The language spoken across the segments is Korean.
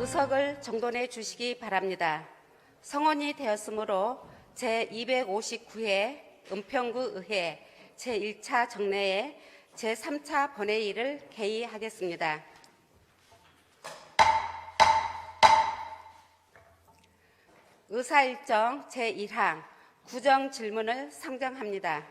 의석을 정돈해 주시기 바랍니다. 성원이 되었으므로 제259회 은평구의회 제1차 정례에 제3차 본회의를 개의하겠습니다. 의사일정 제1항 구정질문을 상정합니다.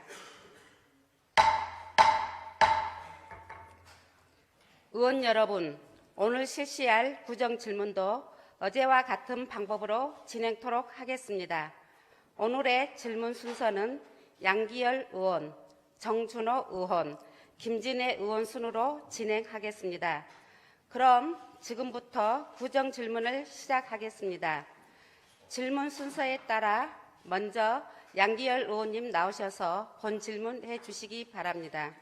의원 여러분, 오늘 실시할 구정질문도 어제와 같은 방법으로 진행토록 하겠습니다. 오늘의 질문 순서는 양기열 의원, 정준호 의원, 김진애 의원 순으로 진행하겠습니다. 그럼 지금부터 구정질문을 시작하겠습니다. 질문 순서에 따라 먼저 양기열 의원님 나오셔서 본 질문해 주시기 바랍니다.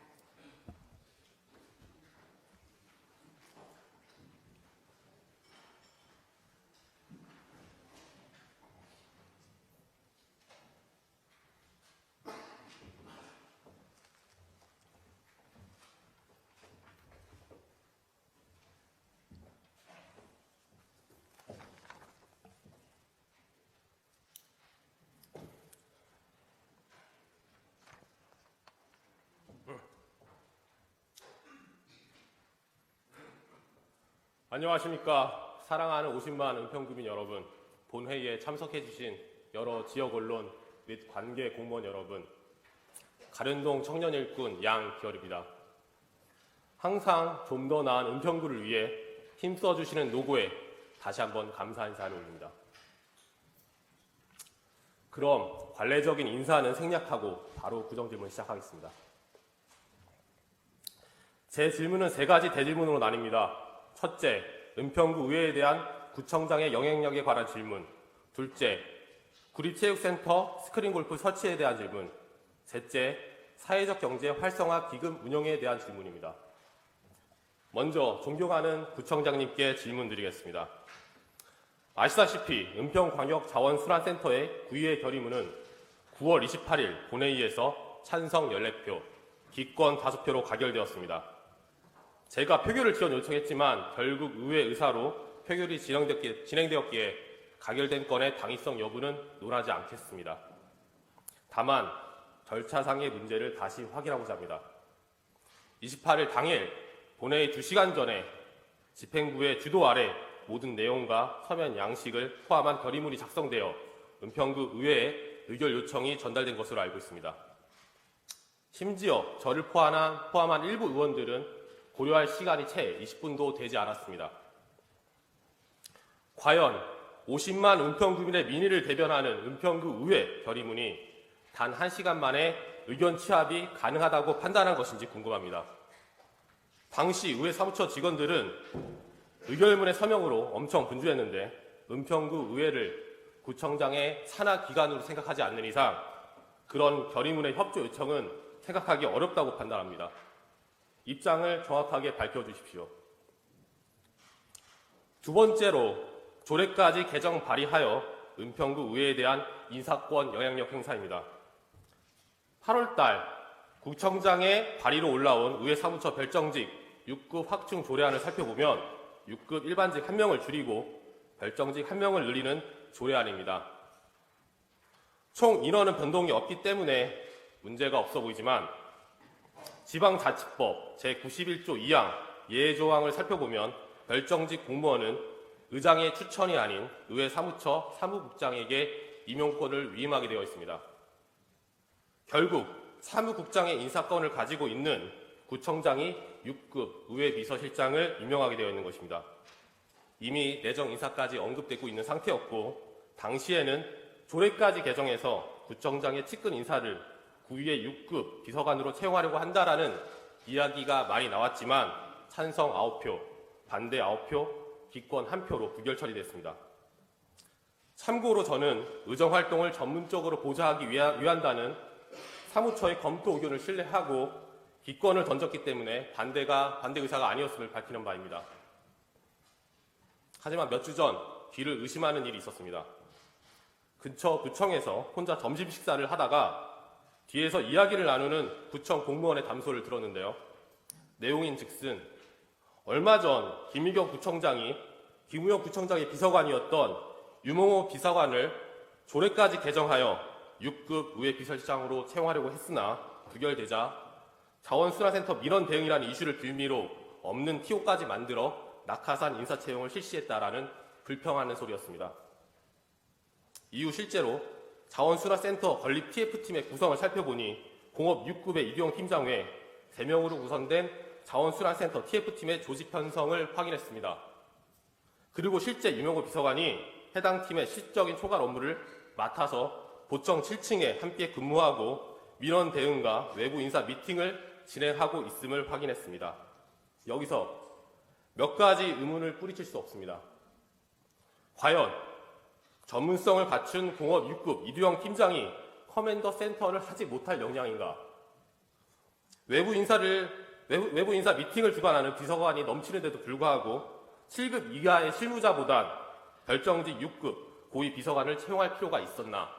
안녕하십니까. 사랑하는 50만 은평구민 여러분, 본회의에 참석해 주신 여러 지역 언론 및 관계 공무원 여러분, 가련동 청년 일꾼 양기열입니다. 항상 좀 더 나은 은평구를 위해 힘써 주시는 노고에 다시 한번 감사 인사를 올립니다. 그럼 관례적인 인사는 생략하고 바로 구정질문 시작하겠습니다. 제 질문은 세 가지 대질문으로 나뉩니다. 첫째, 은평구 의회에 대한 구청장의 영향력에 관한 질문. 둘째, 구리체육센터 스크린골프 설치에 대한 질문. 셋째, 사회적 경제 활성화 기금 운영에 대한 질문입니다. 먼저 존경하는 구청장님께 질문 드리겠습니다. 아시다시피 은평광역자원순환센터의 구의회 결의문은 9월 28일 본회의에서 찬성 14표, 기권 5표로 가결되었습니다. 제가 표결을 지원 요청했지만 결국 의회 의사로 표결이 진행되었기에 가결된 건의 당위성 여부는 논하지 않겠습니다. 다만 절차상의 문제를 다시 확인하고자 합니다. 28일 당일 본회의 2시간 전에 집행부의 주도 아래 모든 내용과 서면 양식을 포함한 결의문이 작성되어 은평구 의회에 의결 요청이 전달된 것으로 알고 있습니다. 심지어 저를 포함한 일부 의원들은 고려할 시간이 채 20분도 되지 않았습니다. 과연 50만 은평구민의 민의를 대변하는 은평구 의회 결의문이 단 1시간 만에 의견 취합이 가능하다고 판단한 것인지 궁금합니다. 당시 의회 사무처 직원들은 의결문의 서명으로 엄청 분주했는데 은평구 의회를 구청장의 산하 기관으로 생각하지 않는 이상 그런 결의문의 협조 요청은 생각하기 어렵다고 판단합니다. 입장을 정확하게 밝혀주십시오. 두 번째로 조례까지 개정 발의하여 은평구 의회에 대한 인사권 영향력 행사입니다. 8월달 구청장의 발의로 올라온 의회 사무처 별정직 6급 확충 조례안을 살펴보면 6급 일반직 1명을 줄이고 별정직 1명을 늘리는 조례안입니다. 총 인원은 변동이 없기 때문에 문제가 없어 보이지만 지방자치법 제91조 2항 예조항을 살펴보면 별정직 공무원은 의장의 추천이 아닌 의회 사무처 사무국장에게 임용권을 위임하게 되어 있습니다. 결국 사무국장의 인사권을 가지고 있는 구청장이 6급 의회 비서실장을 임명하게 되어 있는 것입니다. 이미 내정 인사까지 언급되고 있는 상태였고 당시에는 조례까지 개정해서 구청장의 측근 인사를 구의회 6급 비서관으로 채용하려고 한다라는 이야기가 많이 나왔지만 찬성 9표, 반대 9표, 기권 1표로 부결 처리됐습니다. 참고로 저는 의정활동을 전문적으로 보좌하기 위한다는 사무처의 검토 의견을 신뢰하고 기권을 던졌기 때문에 반대 의사가 아니었음을 밝히는 바입니다. 하지만 몇 주 전 뒤를 의심하는 일이 있었습니다. 근처 구청에서 혼자 점심 식사를 하다가 뒤에서 이야기를 나누는 구청 공무원의 담소를 들었는데요. 내용인 즉슨 얼마 전 김희경 구청장이 김우영 구청장의 비서관이었던 유몽호 비서관을 조례까지 개정하여 6급 의회비서실장으로 채용하려고 했으나 부결되자 자원순환센터 민원 대응이라는 이슈를 빌미로 없는 TO까지 만들어 낙하산 인사채용을 실시했다라는 불평하는 소리였습니다. 이후 실제로 자원순환센터 건립 TF팀의 구성을 살펴보니 공업 6급의 이규영 팀장 외 3명으로 구성된 자원순환센터 TF팀의 조직 편성을 확인했습니다. 그리고 실제 유명호 비서관이 해당 팀의 실질적인 초과 업무를 맡아서 보청 7층에 함께 근무하고 민원 대응과 외부 인사 미팅을 진행하고 있음을 확인했습니다. 여기서 몇 가지 의문을 뿌리칠 수 없습니다. 과연 전문성을 갖춘 공업 6급 이두영 팀장이 커맨더 센터를 하지 못할 역량인가? 외부 인사 미팅을 주관하는 비서관이 넘치는데도 불구하고 7급 이하의 실무자보단 별정직 6급 고위 비서관을 채용할 필요가 있었나?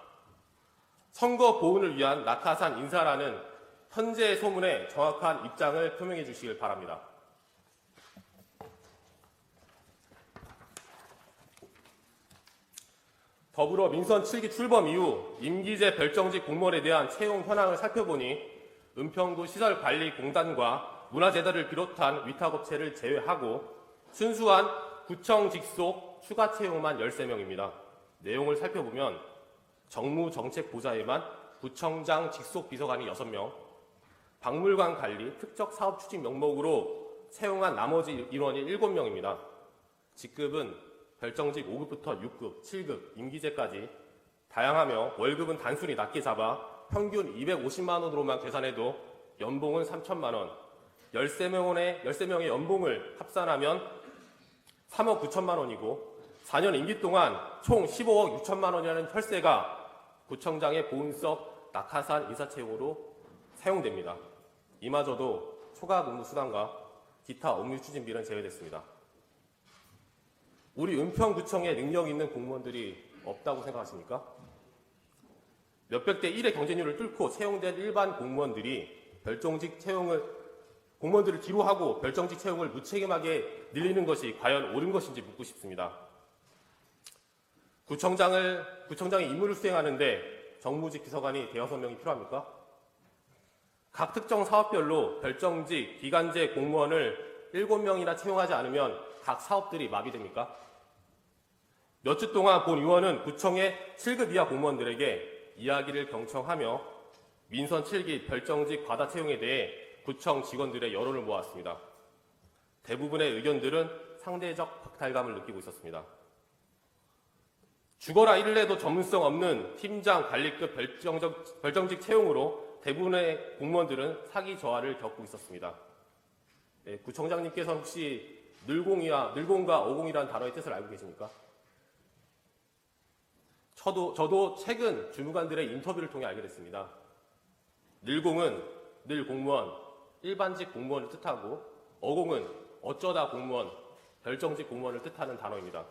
선거 보훈을 위한 낙하산 인사라는 현재의 소문에 정확한 입장을 표명해 주시길 바랍니다. 더불어 민선 7기 출범 이후 임기제 별정직 공무원에 대한 채용 현황을 살펴보니 은평구 시설관리공단과 문화재단을 비롯한 위탁업체를 제외하고 순수한 구청 직속 추가 채용만 13명입니다. 내용을 살펴보면 정무정책보좌에만 구청장 직속 비서관이 6명, 박물관 관리, 특적 사업 추진 명목으로 채용한 나머지 인원이 7명입니다. 직급은 별정직 5급부터 6급, 7급, 임기제까지 다양하며 월급은 단순히 낮게 잡아 평균 250만 원으로만 계산해도 연봉은 3천만 원, 13명의 연봉을 합산하면 3억 9천만 원이고 4년 임기 동안 총 15억 6천만 원이라는 혈세가 구청장의 보훈석 낙하산 인사채용으로 사용됩니다. 이마저도 초과 근무 수당과 기타 업무 추진비는 제외됐습니다. 우리 은평구청에 능력 있는 공무원들이 없다고 생각하십니까? 몇백 대 1의 경쟁률을 뚫고 채용된 일반 공무원들이 공무원들을 뒤로 하고 별정직 채용을 무책임하게 늘리는 것이 과연 옳은 것인지 묻고 싶습니다. 구청장이 임무를 수행하는데 정무직 비서관이 대여섯 명이 필요합니까? 각 특정 사업별로 별정직, 기간제 공무원을 7명이나 채용하지 않으면 각 사업들이 마비됩니까? 몇 주 동안 본 의원은 구청의 7급 이하 공무원들에게 이야기를 경청하며 민선 7기 별정직 과다 채용에 대해 구청 직원들의 여론을 모았습니다. 대부분의 의견들은 상대적 박탈감을 느끼고 있었습니다. 죽어라 이를래도 전문성 없는 팀장 관리급 별정직 채용으로 대부분의 공무원들은 사기 저하를 겪고 있었습니다. 네, 구청장님께서는 혹시 늘공과 어공이라는 단어의 뜻을 알고 계십니까? 저도 최근 주무관들의 인터뷰를 통해 알게 됐습니다. 늘공은 늘 공무원, 일반직 공무원을 뜻하고 어공은 어쩌다 공무원, 별정직 공무원을 뜻하는 단어입니다.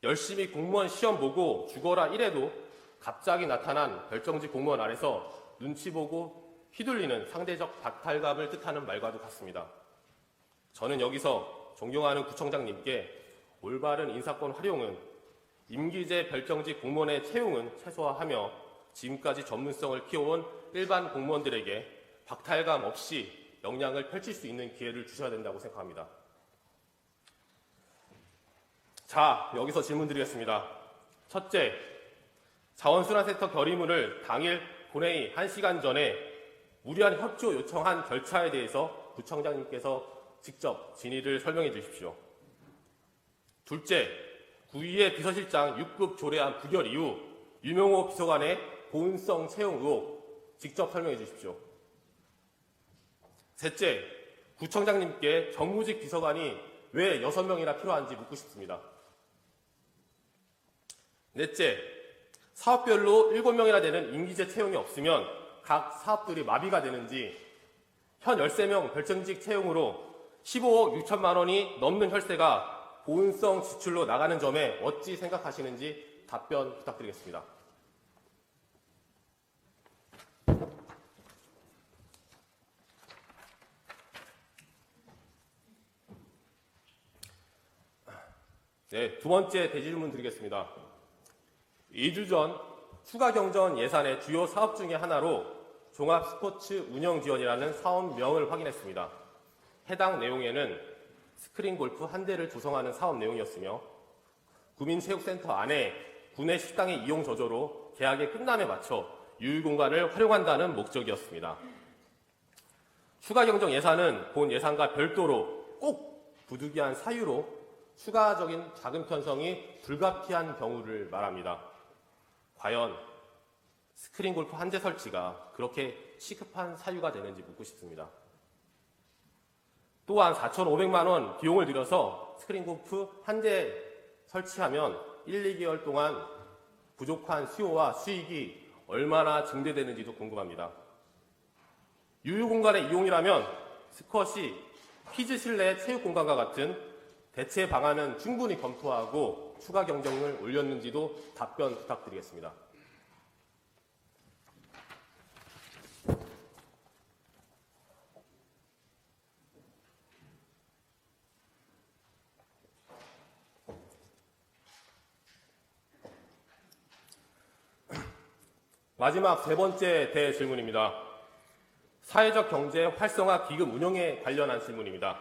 열심히 공무원 시험 보고 죽어라 이래도 갑자기 나타난 별정직 공무원 아래서 눈치 보고 휘둘리는 상대적 박탈감을 뜻하는 말과도 같습니다. 저는 여기서 존경하는 구청장님께 올바른 인사권 활용은 임기제 별정직 공무원의 채용은 최소화하며 지금까지 전문성을 키워온 일반 공무원들에게 박탈감 없이 역량을 펼칠 수 있는 기회를 주셔야 된다고 생각합니다. 자, 여기서 질문 드리겠습니다. 첫째, 자원순환센터 결의문을 당일 본회의 1시간 전에 무리한 협조 요청한 절차에 대해서 구청장님께서 직접 진위를 설명해 주십시오. 둘째, 구의회 비서실장 6급 조례안 부결 이후 유명호 비서관의 보훈성 채용 의혹 직접 설명해 주십시오. 셋째, 구청장님께 정무직 비서관이 왜 6명이나 필요한지 묻고 싶습니다. 넷째, 사업별로 7명이나 되는 임기제 채용이 없으면 각 사업들이 마비가 되는지 현 13명 별정직 채용으로 15억 6천만 원이 넘는 혈세가 보훈성 지출로 나가는 점에 어찌 생각하시는지 답변 부탁드리겠습니다. 네, 두 번째 대질문 드리겠습니다. 2주 전 추가 경정 예산의 주요 사업 중의 하나로 종합 스포츠 운영 지원이라는 사업명을 확인했습니다. 해당 내용에는 스크린 골프 한 대를 조성하는 사업 내용이었으며 구민체육센터 안에 구내 식당의 이용 저조로 계약의 끝남에 맞춰 유휴 공간을 활용한다는 목적이었습니다. 추가 경정 예산은 본 예산과 별도로 꼭 부득이한 사유로 추가적인 자금 편성이 불가피한 경우를 말합니다. 과연 스크린 골프 한 대 설치가 그렇게 시급한 사유가 되는지 묻고 싶습니다. 또한 4,500만 원 비용을 들여서 스크린 골프 한 대 설치하면 1, 2개월 동안 부족한 수요와 수익이 얼마나 증대되는지도 궁금합니다. 유휴 공간의 이용이라면 스쿼시, 키즈 실내 체육 공간과 같은 대체 방안은 충분히 검토하고 추가 경정을 올렸는지도 답변 부탁드리겠습니다. 마지막 세 번째 대질문입니다. 사회적 경제 활성화 기금 운영에 관련한 질문입니다.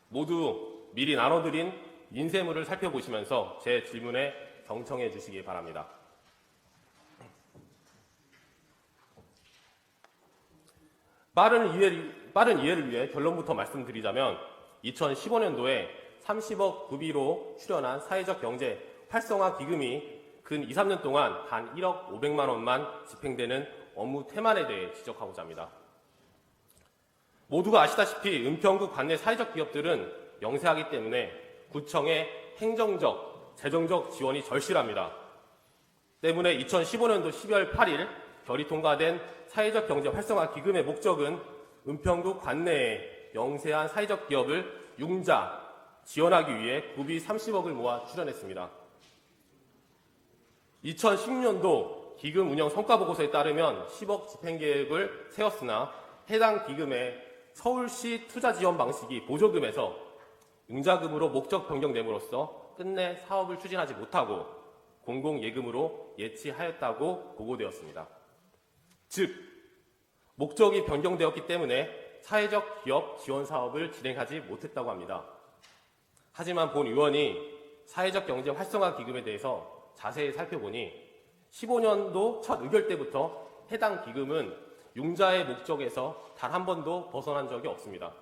모두 미리 나눠드린 인쇄물을 살펴보시면서 제 질문에 경청해 주시기 바랍니다. 빠른 이해를 위해 결론부터 말씀드리자면 2015년도에 30억 구비로 출연한 사회적 경제 활성화 기금이 근 2, 3년 동안 단 1억 500만 원만 집행되는 업무 태만에 대해 지적하고자 합니다. 모두가 아시다시피 은평구 관내 사회적 기업들은 영세하기 때문에 구청의 행정적, 재정적 지원이 절실합니다. 때문에 2015년도 12월 8일 결의 통과된 사회적 경제 활성화 기금의 목적은 은평구 관내의 영세한 사회적 기업을 융자, 지원하기 위해 구비 30억을 모아 출연했습니다. 2016년도 기금 운영 성과보고서에 따르면 10억 집행계획을 세웠으나 해당 기금의 서울시 투자지원 방식이 보조금에서 융자금으로 목적 변경됨으로써 끝내 사업을 추진하지 못하고 공공예금으로 예치하였다고 보고되었습니다. 즉, 목적이 변경되었기 때문에 사회적 기업 지원 사업을 진행하지 못했다고 합니다. 하지만 본 의원이 사회적 경제 활성화 기금에 대해서 자세히 살펴보니 15년도 첫 의결 때부터 해당 기금은 융자의 목적에서 단 한 번도 벗어난 적이 없습니다.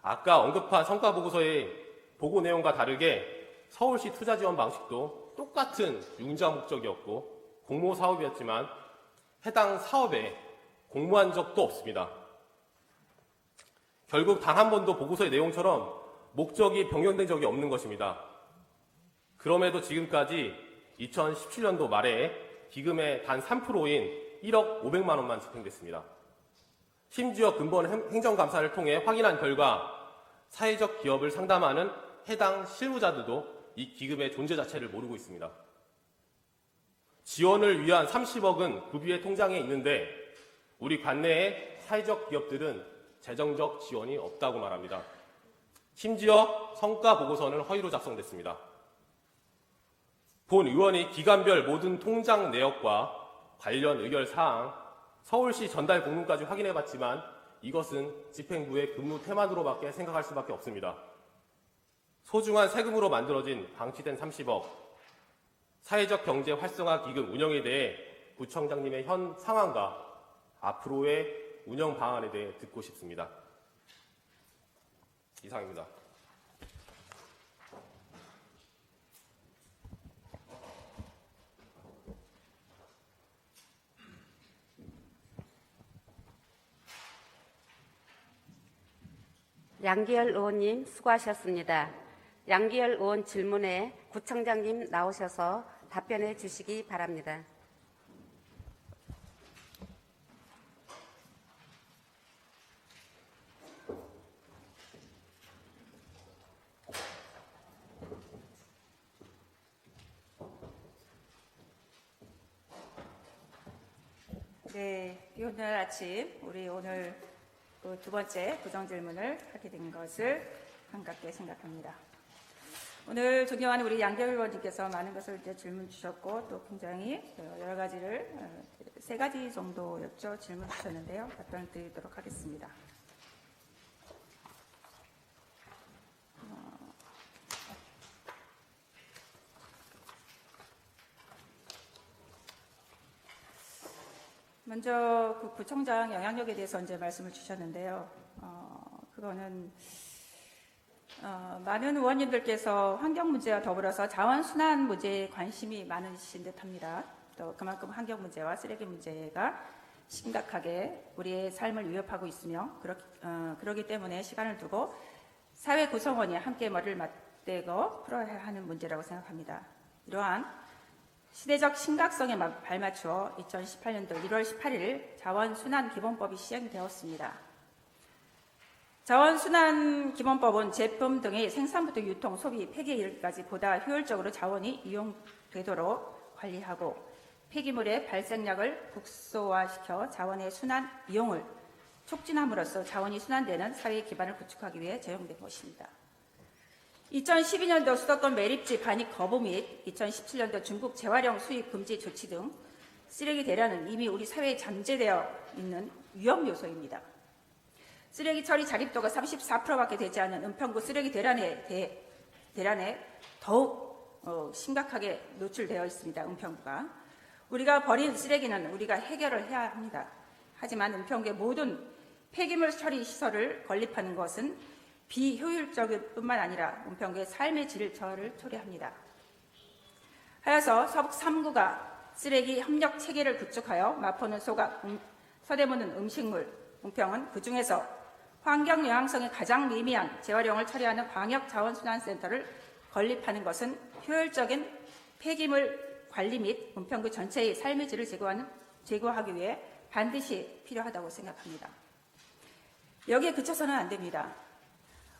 아까 언급한 성과보고서의 보고 내용과 다르게 서울시 투자지원 방식도 똑같은 융자 목적이었고 공모 사업이었지만 해당 사업에 공모한 적도 없습니다. 결국 단 한 번도 보고서의 내용처럼 목적이 변경된 적이 없는 것입니다. 그럼에도 지금까지 2017년도 말에 기금의 단 3%인 1억 500만 원만 집행됐습니다. 심지어 근본 행정감사를 통해 확인한 결과 사회적 기업을 상담하는 해당 실무자들도 이 기금의 존재 자체를 모르고 있습니다. 지원을 위한 30억은 구비의 통장에 있는데 우리 관내의 사회적 기업들은 재정적 지원이 없다고 말합니다. 심지어 성과 보고서는 허위로 작성됐습니다. 본 의원이 기간별 모든 통장 내역과 관련 의결 사항, 서울시 전달 공문까지 확인해봤지만 이것은 집행부의 근무 태만으로밖에 생각할 수밖에 없습니다. 소중한 세금으로 만들어진 방치된 30억, 사회적 경제 활성화 기금 운영에 대해 구청장님의 현 상황과 앞으로의 운영 방안에 대해 듣고 싶습니다. 이상입니다. 양기열 의원님 수고하셨습니다. 양기열 의원 질문에 구청장님 나오셔서 답변해 주시기 바랍니다. 네, 오늘 아침 우리 오늘 두 번째 부정질문을 하게 된 것을 반갑게 생각합니다. 오늘 존경하는 우리 양재열 의원님께서 많은 것을 이제 질문 주셨고 또 굉장히 여러 가지를 3가지 정도였죠. 질문 주셨는데요. 답변 드리도록 하겠습니다. 먼저 그 구청장 영향력에 대해서 이제 말씀을 주셨는데요. 그거는 많은 의원님들께서 환경 문제와 더불어서 자원순환 문제에 관심이 많으신 듯합니다. 또 그만큼 환경 문제와 쓰레기 문제가 심각하게 우리의 삶을 위협하고 있으며 그러기 때문에 시간을 두고 사회 구성원이 함께 머리를 맞대고 풀어야 하는 문제라고 생각합니다. 이러한 시대적 심각성에 발맞추어 2018년도 1월 18일 자원순환기본법이 시행되었습니다. 자원순환기본법은 제품 등의 생산부터 유통, 소비, 폐기에 이르기까지 보다 효율적으로 자원이 이용되도록 관리하고 폐기물의 발생량을 극소화시켜 자원의 순환 이용을 촉진함으로써 자원이 순환되는 사회의 기반을 구축하기 위해 제정된 것입니다. 2012년도 수도권 매립지 반입 거부 및 2017년도 중국 재활용 수입 금지 조치 등 쓰레기 대란은 이미 우리 사회에 잠재되어 있는 위험 요소입니다. 쓰레기 처리 자립도가 34%밖에 되지 않는 은평구 쓰레기 대란에 더욱 심각하게 노출되어 있습니다. 은평구가. 우리가 버린 쓰레기는 우리가 해결을 해야 합니다. 하지만 은평구의 모든 폐기물 처리 시설을 건립하는 것은 비효율적일 뿐만 아니라 은평구의 삶의 질을 초래합니다. 하여서 서북 3구가 쓰레기 협력 체계를 구축하여 마포는 소각, 서대문은 음식물, 은평은 그중에서 환경 영향성이 가장 미미한 재활용을 처리하는 광역자원순환센터를 건립하는 것은 효율적인 폐기물 관리 및 은평구 전체의 삶의 질을 제고하기 위해 반드시 필요하다고 생각합니다. 여기에 그쳐서는 안 됩니다.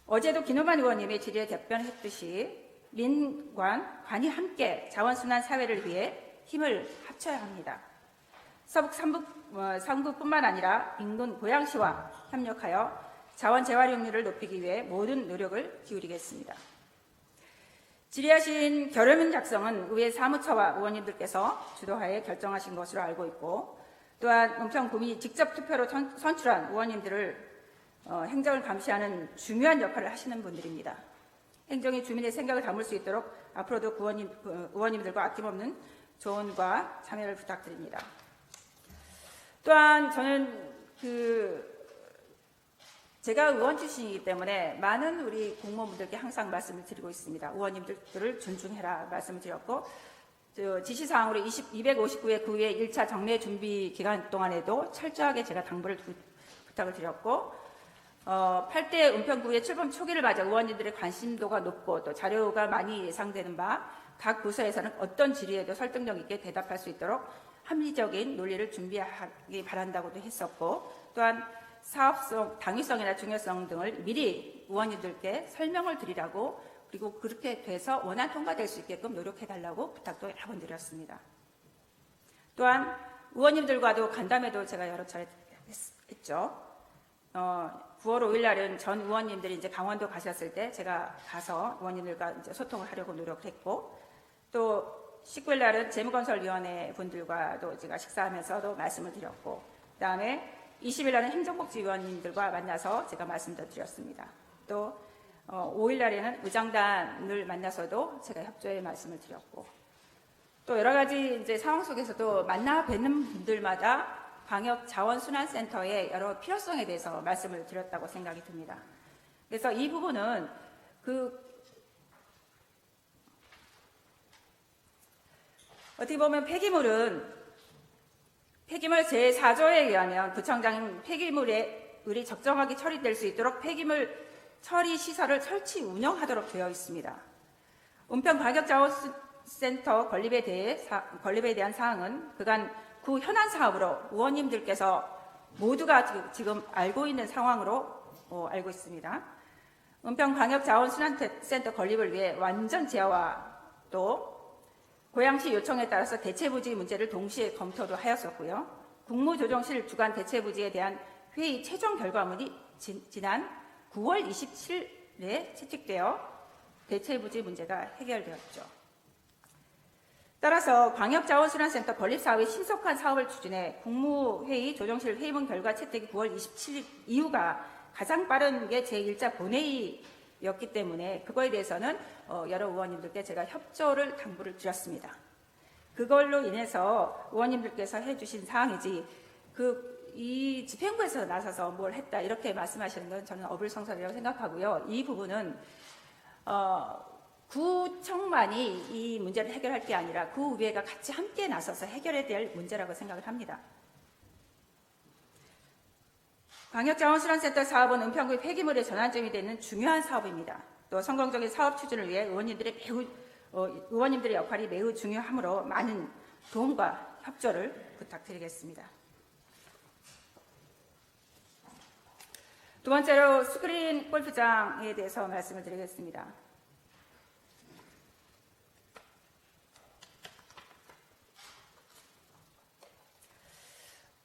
어제도 김우만 의원님의 질의에 답변했듯이 민관, 관이 함께 자원순환 사회를 위해 힘을 합쳐야 합니다. 서북 3구뿐만 아니라 인근 고양시와 협력하여 자원 재활용률을 높이기 위해 모든 노력을 기울이겠습니다. 질의하신 결의문 작성은 의회 사무처와 의원님들께서 주도하에 결정하신 것으로 알고 있고 또한 은평구민이 직접 투표로 선출한 의원님들을 행정을 감시하는 중요한 역할을 하시는 분들입니다. 행정이 주민의 생각을 담을 수 있도록 앞으로도 의원님들과 아낌없는 조언과 참여를 부탁드립니다. 또한 저는 제가 의원 출신이기 때문에 많은 우리 공무원분들께 항상 말씀을 드리고 있습니다. 의원님들을 존중해라 말씀을 드렸고 지시사항으로 259회 구의 1차 정례 준비 기간 동안에도 철저하게 제가 당부를 부탁을 드렸고 8대 은평구의 출범 초기를 맞아 의원님들의 관심도가 높고 또 자료가 많이 예상되는 바 각 부서에서는 어떤 질의에도 설득력 있게 대답할 수 있도록 합리적인 논리를 준비하기 바란다고도 했었고 또한 사업성, 당위성이나 중요성 등을 미리 의원님들께 설명을 드리라고 그리고 그렇게 돼서 원안 통과될 수 있게끔 노력해달라고 부탁도 여러 번 드렸습니다. 또한 의원님들과도 간담회도 제가 여러 차례 했죠. 9월 5일 날은 전 의원님들이 이제 강원도 가셨을 때 제가 가서 의원님들과 이제 소통을 하려고 노력을 했고 또 19일 날은 재무건설위원회 분들과도 제가 식사하면서도 말씀을 드렸고 그다음에 20일 날은 행정복지위원님들과 만나서 제가 말씀도 드렸습니다. 또 5일 날에는 의장단을 만나서도 제가 협조의 말씀을 드렸고 또 여러 가지 이제 상황 속에서도 만나 뵙는 분들마다 광역자원순환센터의 여러 필요성에 대해서 말씀을 드렸다고 생각이 듭니다. 그래서 이 부분은 어떻게 보면 폐기물 제4조에 의하면 구청장은 폐기물이 적정하게 처리될 수 있도록 폐기물 처리 시설을 설치 운영하도록 되어 있습니다. 은평광역자원센터 건립에 대한 사항은 그간 구 현안 사업으로 의원님들께서 모두가 지금 알고 있는 상황으로 알고 있습니다. 은평광역자원순환센터 건립을 위해 완전 제어와 또 고양시 요청에 따라서 대체부지 문제를 동시에 검토도 하였었고요. 국무조정실 주관 대체부지에 대한 회의 최종 결과물이 지난 9월 27일에 채택되어 대체부지 문제가 해결되었죠. 따라서 광역자원순환센터 건립사업의 신속한 사업을 추진해 국무회의 조정실 회의문 결과 채택이 9월 27일 이후가 가장 빠른 게 제1차 본회의였기 때문에 그거에 대해서는 여러 의원님들께 제가 협조를 당부를 드렸습니다. 그걸로 인해서 의원님들께서 해주신 사항이지 이 집행부에서 나서서 뭘 했다 이렇게 말씀하시는 건 저는 어불성설이라고 생각하고요. 이 부분은 구청만이 이 문제를 해결할 게 아니라 구의회가 같이 함께 나서서 해결해야 될 문제라고 생각을 합니다. 광역자원순환센터 사업은 은평구의 폐기물의 전환점이 되는 중요한 사업입니다. 또 성공적인 사업 추진을 위해 의원님들의 역할이 매우 중요하므로 많은 도움과 협조를 부탁드리겠습니다. 두 번째로 스크린 골프장에 대해서 말씀을 드리겠습니다.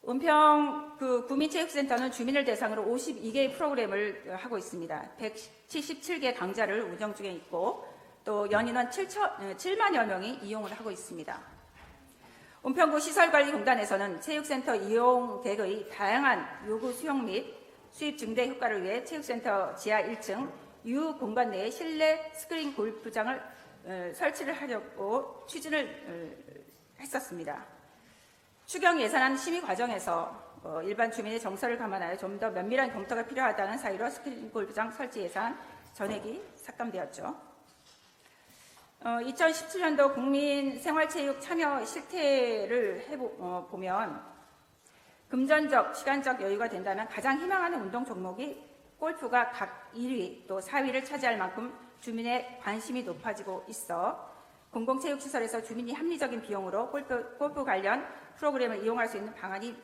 은평 구민체육센터는 주민을 대상으로 52개의 프로그램을 하고 있습니다. 177개 강좌를 운영 중에 있고 또 연인원 7만여 명이 이용을 하고 있습니다. 은평구 시설관리공단에서는 체육센터 이용객의 다양한 요구 수용 및 수입 증대 효과를 위해 체육센터 지하 1층 유공간 내에 실내 스크린 골프장을 설치를 하려고 추진을 했었습니다. 추경 예산안 심의 과정에서 일반 주민의 정서를 감안하여 좀 더 면밀한 검토가 필요하다는 사유로 스크린 골프장 설치 예산 전액이 삭감되었죠. 2017년도 국민생활체육 참여 실태를 보면 금전적, 시간적 여유가 된다면 가장 희망하는 운동 종목이 골프가 각 1위 또 4위를 차지할 만큼 주민의 관심이 높아지고 있어 공공체육시설에서 주민이 합리적인 비용으로 골프 관련 프로그램을 이용할 수 있는 방안이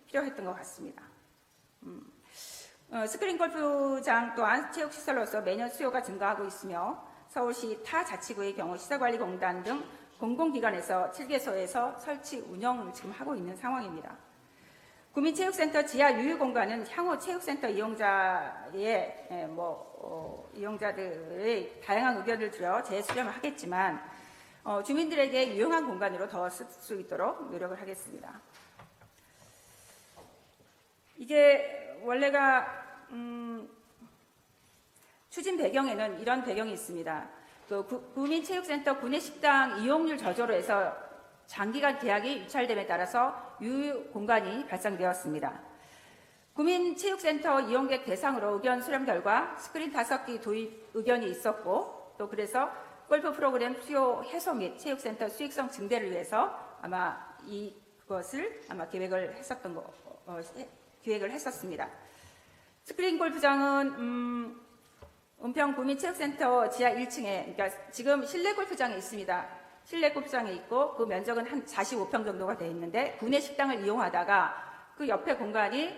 필요했던 것 같습니다. 스크린 골프장 또한 체육시설로서 매년 수요가 증가하고 있으며 서울시 타 자치구의 경우 시설관리공단 등 공공기관에서 7개소에서 설치 운영을 지금 하고 있는 상황입니다. 구민체육센터 지하 유휴공간은 향후 체육센터 이용자들의 다양한 의견을 들여 재수렴을 하겠지만 주민들에게 유용한 공간으로 더 쓸 수 있도록 노력을 하겠습니다. 이게 원래가 추진 배경에는 이런 배경이 있습니다. 구민체육센터 구내식당 이용률 저조로 해서 장기간 계약이 유찰됨에 따라서 유휴 공간이 발생되었습니다. 구민체육센터 이용객 대상으로 의견 수렴 결과 스크린 5기 도입 의견이 있었고 또 그래서 골프 프로그램 수요 해소 및 체육센터 수익성 증대를 위해서 그것을 계획을 했었습니다. 스크린 골프장은 은평 구민체육센터 지하 1층에 그러니까 지금 실내 골프장에 있습니다. 실내 골프장에 있고 그 면적은 한 45평 정도가 되어 있는데 구내 식당을 이용하다가 그 옆에 공간이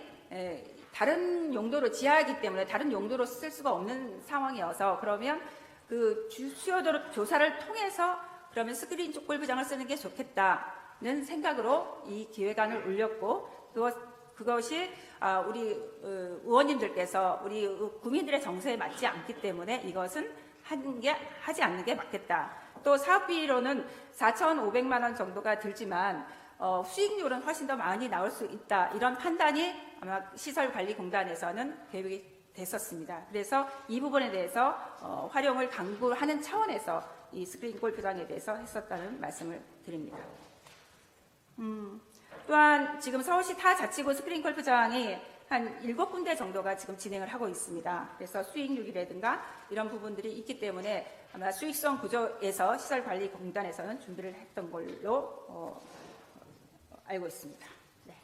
다른 용도로 지하이기 때문에 다른 용도로 쓸 수가 없는 상황이어서 그러면 그 수요도 조사를 통해서 그러면 스크린 골프장을 쓰는 게 좋겠다는 생각으로 이 기획안을 올렸고 그것이 우리 의원님들께서 우리 국민들의 정서에 맞지 않기 때문에 이것은 하지 않는 게 맞겠다. 또 사업비로는 4,500만 원 정도가 들지만 수익률은 훨씬 더 많이 나올 수 있다. 이런 판단이 아마 시설관리공단에서는 계획이 됐었습니다. 그래서 이 부분에 대해서 활용을 강구하는 차원에서 이 스크린 골프장에 대해서 했었다는 말씀을 드립니다. 또한 지금 서울시 타 자치구 스크린 골프장이 한 7군데 정도가 지금 진행을 하고 있습니다. 그래서 수익률이라든가 이런 부분들이 있기 때문에 아마 수익성 구조에서 시설관리공단에서는 준비를 했던 걸로 알고 있습니다. 네.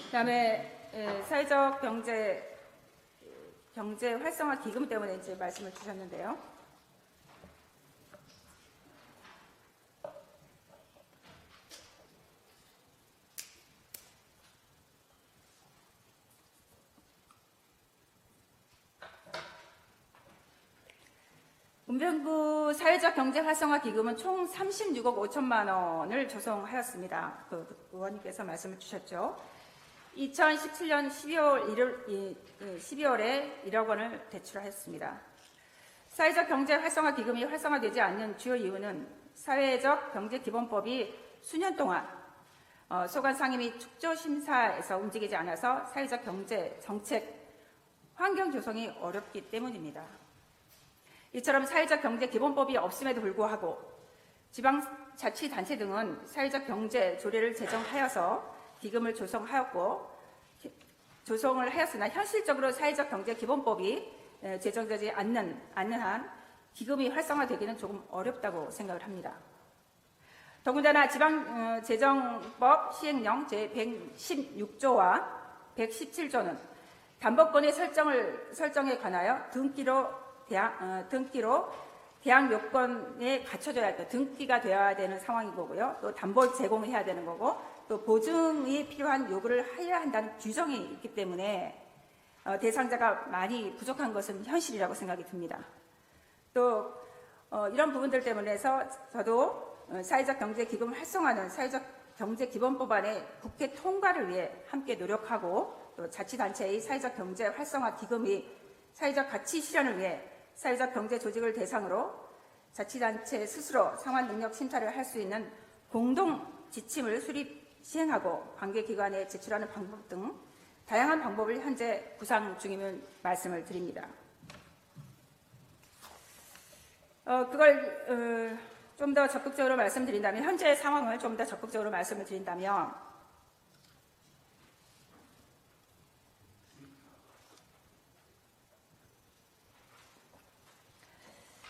그다음에 사회적 경제 활성화 기금 때문에 이제 말씀을 주셨는데요. 은평구 사회적 경제 활성화 기금은 총 36억 5천만 원을 조성하였습니다. 그 의원님께서 말씀을 주셨죠. 2017년 12월에 1억 원을 대출했습니다. 사회적 경제 활성화 기금이 활성화되지 않는 주요 이유는 사회적 경제 기본법이 수년 동안 소관 상임 및 축조 심사에서 움직이지 않아서 사회적 경제 정책 환경 조성이 어렵기 때문입니다. 이처럼 사회적 경제 기본법이 없음에도 불구하고 지방자치단체 등은 사회적 경제 조례를 제정하여서 기금을 조성을 하였으나 현실적으로 사회적 경제 기본법이 제정되지 않는 한 기금이 활성화되기는 조금 어렵다고 생각을 합니다. 더군다나 지방재정법 시행령 제116조와 117조는 담보권의 설정에 관하여 등기로 대항 요건에 갖춰져야 할 때 등기가 되어야 되는 상황인 거고요. 또 담보 제공을 해야 되는 거고 또 보증이 필요한 요구를 해야 한다는 규정이 있기 때문에 대상자가 많이 부족한 것은 현실이라고 생각이 듭니다. 또 이런 부분들 때문에서 저도 사회적 경제 기금 활성화는 사회적 경제 기본법안의 국회 통과를 위해 함께 노력하고 또 자치단체의 사회적 경제 활성화 기금이 사회적 가치 실현을 위해 사회적 경제 조직을 대상으로 자치단체 스스로 상환 능력 심사를 할 수 있는 공동 지침을 수립 시행하고 관계기관에 제출하는 방법 등 다양한 방법을 현재 구상 중임을 말씀을 드립니다. 그걸 좀 더 적극적으로 말씀드린다면, 현재 상황을 좀 더 적극적으로 말씀을 드린다면,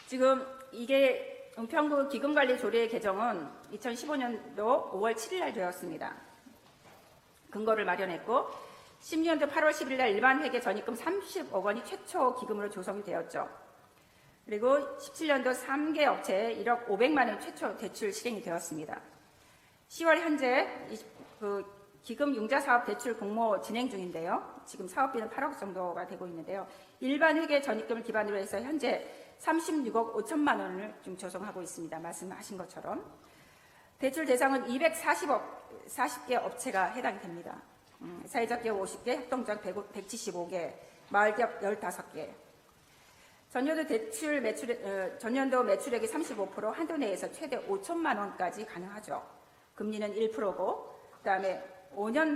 지금 이게 은평구 기금관리조례 개정은 2015년도 5월 7일 날 되었습니다. 근거를 마련했고 16년도 8월 10일 날 일반 회계 전입금 30억 원이 최초 기금으로 조성이 되었죠. 그리고 17년도 3개 업체에 1억 500만 원 최초 대출 실행이 되었습니다. 10월 현재 기금 융자 사업 대출 공모 진행 중인데요. 지금 사업비는 8억 정도가 되고 있는데요. 일반 회계 전입금을 기반으로 해서 현재 36억 5천만 원을 지금 조성하고 있습니다. 말씀하신 것처럼. 대출 대상은 240개 업체가 해당이 됩니다. 사회적 기업 50개, 협동조합 175개, 마을기업 15개. 전년도 매출액이 35%, 한도 내에서 최대 5천만 원까지 가능하죠. 금리는 1%고, 그다음에 5년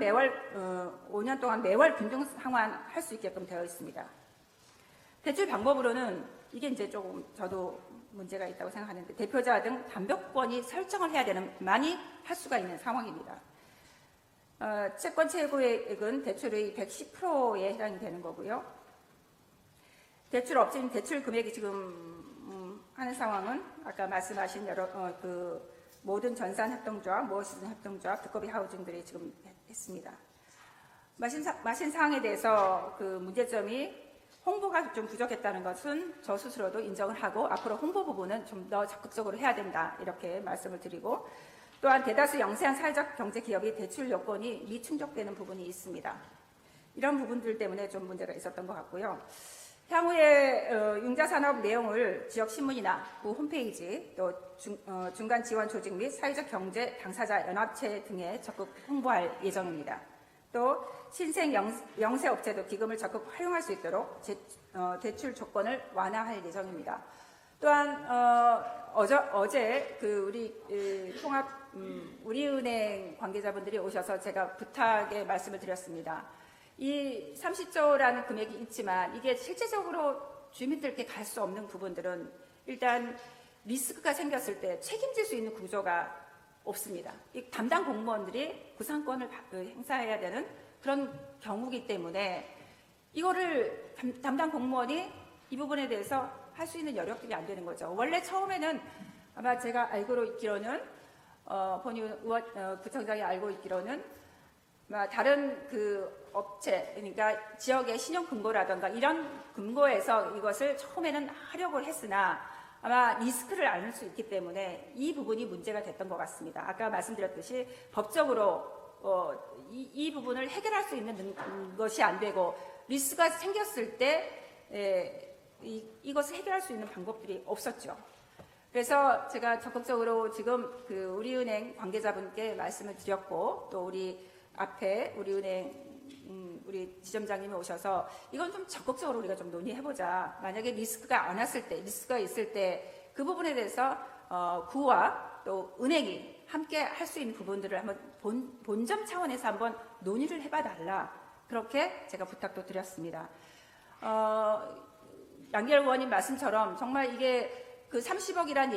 동안 매월 균등 상환할 수 있게끔 되어 있습니다. 대출 방법으로는 이게 이제 조금 저도 문제가 있다고 생각하는데, 대표자 등 담보권이 설정을 해야 되는, 많이 할 수가 있는 상황입니다. 채권 최고액은 대출의 110%에 해당이 되는 거고요. 대출 업체인 대출 금액이 지금 하는 상황은 아까 말씀하신 여러 모든 전산 협동조합, 모어시즌 협동조합, 두꺼비 하우징들이 지금 했습니다. 마신 사항에 대해서 그 문제점이 홍보가 좀 부족했다는 것은 저 스스로도 인정을 하고 앞으로 홍보 부분은 좀 더 적극적으로 해야 된다 이렇게 말씀을 드리고, 또한 대다수 영세한 사회적 경제 기업이 대출 요건이 미충족되는 부분이 있습니다. 이런 부분들 때문에 좀 문제가 있었던 것 같고요. 향후에 융자산업 내용을 지역신문이나 구 홈페이지, 또 중간 지원 조직 및 사회적 경제 당사자 연합체 등에 적극 홍보할 예정입니다. 또 신생 영세 업체도 기금을 적극 활용할 수 있도록 대출 조건을 완화할 예정입니다. 또한 어제 우리 우리은행 관계자분들이 오셔서 제가 부탁의 말씀을 드렸습니다. 이 30조라는 금액이 있지만 이게 실제적으로 주민들께 갈 수 없는 부분들은 일단 리스크가 생겼을 때 책임질 수 있는 구조가 없습니다. 이 담당 공무원들이 구상권을 행사해야 되는 그런 경우이기 때문에 이거를 담당 공무원이 이 부분에 대해서 할 수 있는 여력들이 안 되는 거죠. 원래 처음에는 아마 제가 알고 있기로는 본의 구청장이 알고 있기로는 다른 그 업체, 그러니까 지역의 신용 금고라든가 이런 금고에서 이것을 처음에는 하려고 했으나 아마 리스크를 알 수 있기 때문에 이 부분이 문제가 됐던 것 같습니다. 아까 말씀드렸듯이 법적으로 이 부분을 해결할 수 있는 것이 안 되고 리스크가 생겼을 때 이것을 해결할 수 있는 방법들이 없었죠. 그래서 제가 적극적으로 지금 그 우리은행 관계자분께 말씀을 드렸고, 또 우리 앞에 우리은행 우리 지점장님이 오셔서 이건 좀 적극적으로 우리가 좀 논의해보자. 만약에 리스크가 안 왔을 때, 리스크가 있을 때 그 부분에 대해서 구와 또 은행이 함께 할 수 있는 부분들을 한번 본점 차원에서 한번 논의를 해봐달라. 그렇게 제가 부탁도 드렸습니다. 양기열 의원님 말씀처럼 정말 이게 그 30억이란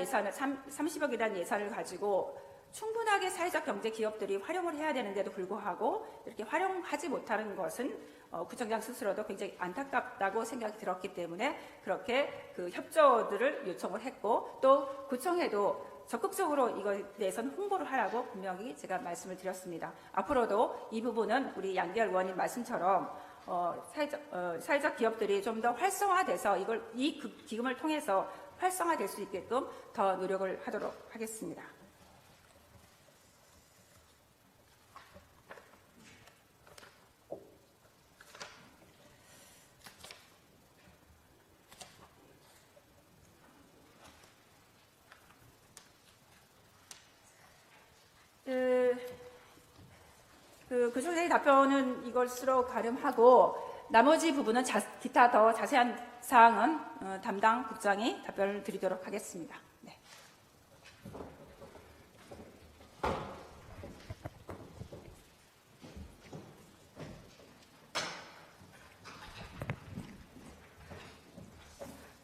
예산을 가지고 충분하게 사회적 경제 기업들이 활용을 해야 되는데도 불구하고 이렇게 활용하지 못하는 것은 구청장 스스로도 굉장히 안타깝다고 생각이 들었기 때문에 그렇게 그 협조들을 요청을 했고 또 구청에도 적극적으로 이거에 대해서는 홍보를 하라고 분명히 제가 말씀을 드렸습니다. 앞으로도 이 부분은 우리 양기열 의원님 말씀처럼 사회적 기업들이 좀 더 활성화돼서 이 기금을 통해서 활성화될 수 있게끔 더 노력을 하도록 하겠습니다. 구청장의 답변은 이것으로 가름하고 나머지 부분은 기타 더 자세한 사항은 담당 국장이 답변을 드리도록 하겠습니다. 네.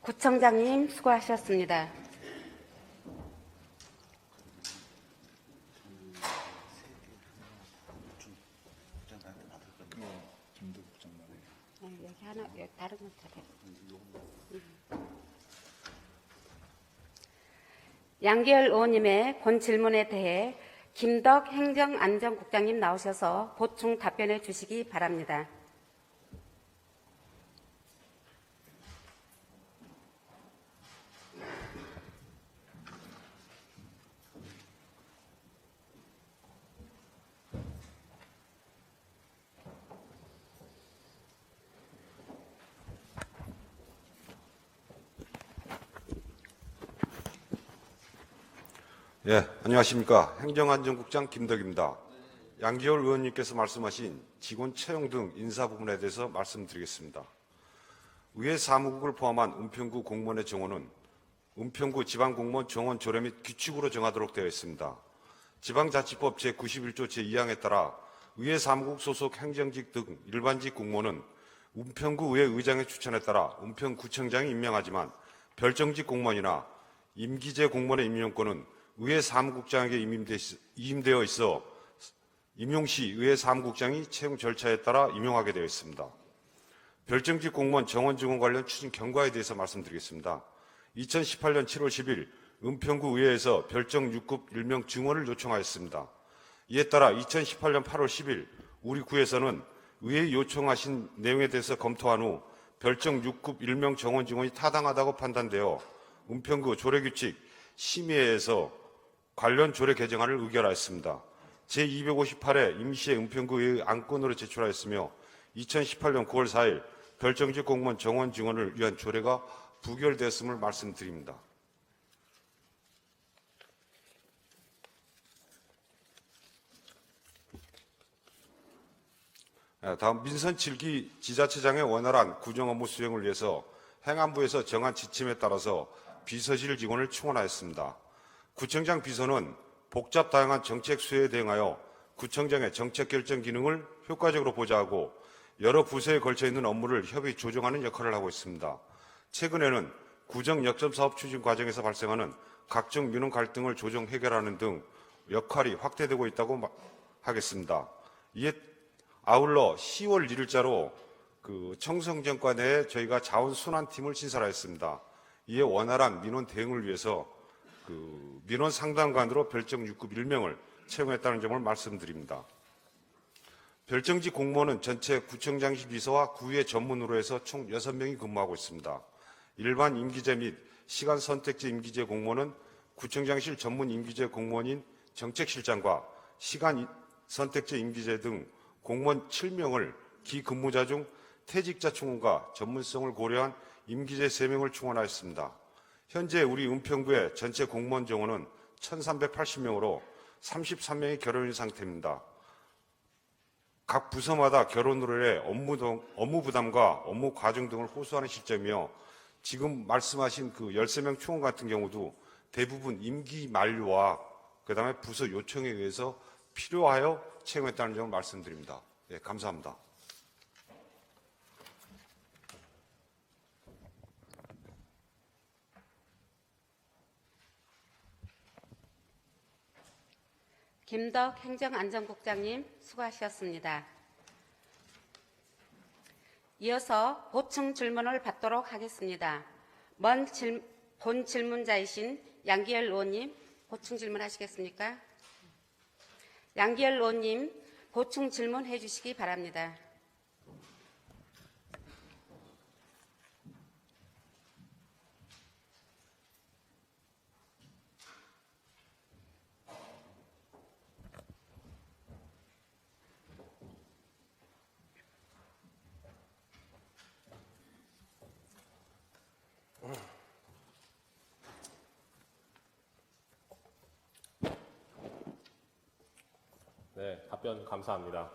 구청장님 수고하셨습니다. 여기 하나, 여기 다른 건 잘해. 양기열 의원님의 본 질문에 대해 김덕 행정안전국장님 나오셔서 보충 답변해 주시기 바랍니다. 예, 안녕하십니까. 행정안전국장 김덕입니다. 양기열 의원님께서 말씀하신 직원 채용 등 인사 부분에 대해서 말씀드리겠습니다. 의회 사무국을 포함한 은평구 공무원의 정원은 은평구 지방공무원 정원 조례 및 규칙으로 정하도록 되어 있습니다. 지방자치법 제91조 제2항에 따라 의회 사무국 소속 행정직 등 일반직 공무원은 은평구 의회 의장의 추천에 따라 은평구청장이 임명하지만 별정직 공무원이나 임기제 공무원의 임명권은 의회 사무국장에게 임임되어 있어 임용 시 의회 사무국장이 채용 절차에 따라 임용하게 되어 있습니다. 별정직 공무원 정원 증원 관련 추진 경과에 대해서 말씀드리겠습니다. 2018년 7월 10일 은평구 의회에서 별정 6급 일명 증원을 요청하였습니다. 이에 따라 2018년 8월 10일 우리 구에서는 의회에 요청하신 내용에 대해서 검토한 후 별정 6급 일명 정원 증원이 타당하다고 판단되어 은평구 조례규칙 심의회에서 관련 조례 개정안을 의결하였습니다. 제258회 임시의 은평구의 안건으로 제출하였으며 2018년 9월 4일 별정직 공무원 정원 증원을 위한 조례가 부결되었음을 말씀드립니다. 다음 민선 7기 지자체장의 원활한 구정 업무 수행을 위해서 행안부에서 정한 지침에 따라서 비서실 직원을 충원하였습니다. 구청장 비서는 복잡 다양한 정책 수혜에 대응하여 구청장의 정책 결정 기능을 효과적으로 보좌하고 여러 부서에 걸쳐 있는 업무를 협의 조정하는 역할을 하고 있습니다. 최근에는 구정 역점 사업 추진 과정에서 발생하는 각종 민원 갈등을 조정 해결하는 등 역할이 확대되고 있다고 하겠습니다. 이에 아울러 10월 1일자로 청성정과 내에 저희가 자원순환팀을 신설하였습니다. 이에 원활한 민원 대응을 위해서 민원 상담관으로 별정 6급 1명을 채용했다는 점을 말씀드립니다. 별정직 공무원은 전체 구청장실 비서와 구의 전문으로 해서 총 6명이 근무하고 있습니다. 일반 임기제 및 시간 선택제 임기제 공무원은 구청장실 전문 임기제 공무원인 정책실장과 시간 선택제 임기제 등 공무원 7명을 기근무자 중 퇴직자 충원과 전문성을 고려한 임기제 3명을 충원하였습니다. 현재 우리 은평구의 전체 공무원 정원은 1,380명으로 33명이 결혼인 상태입니다. 각 부서마다 결혼으로 해 업무 부담과 업무 과중 등을 호소하는 시점이며 지금 말씀하신 그 13명 충원 같은 경우도 대부분 임기 만료와 그다음에 부서 요청에 의해서 필요하여 채용했다는 점을 말씀드립니다. 예, 감사합니다. 김덕 행정안전국장님 수고하셨습니다. 이어서 보충 질문을 받도록 하겠습니다. 본 질문자이신 양기열 의원님 보충 질문하시겠습니까? 양기열 의원님 보충 질문해 주시기 바랍니다. 네, 답변 감사합니다.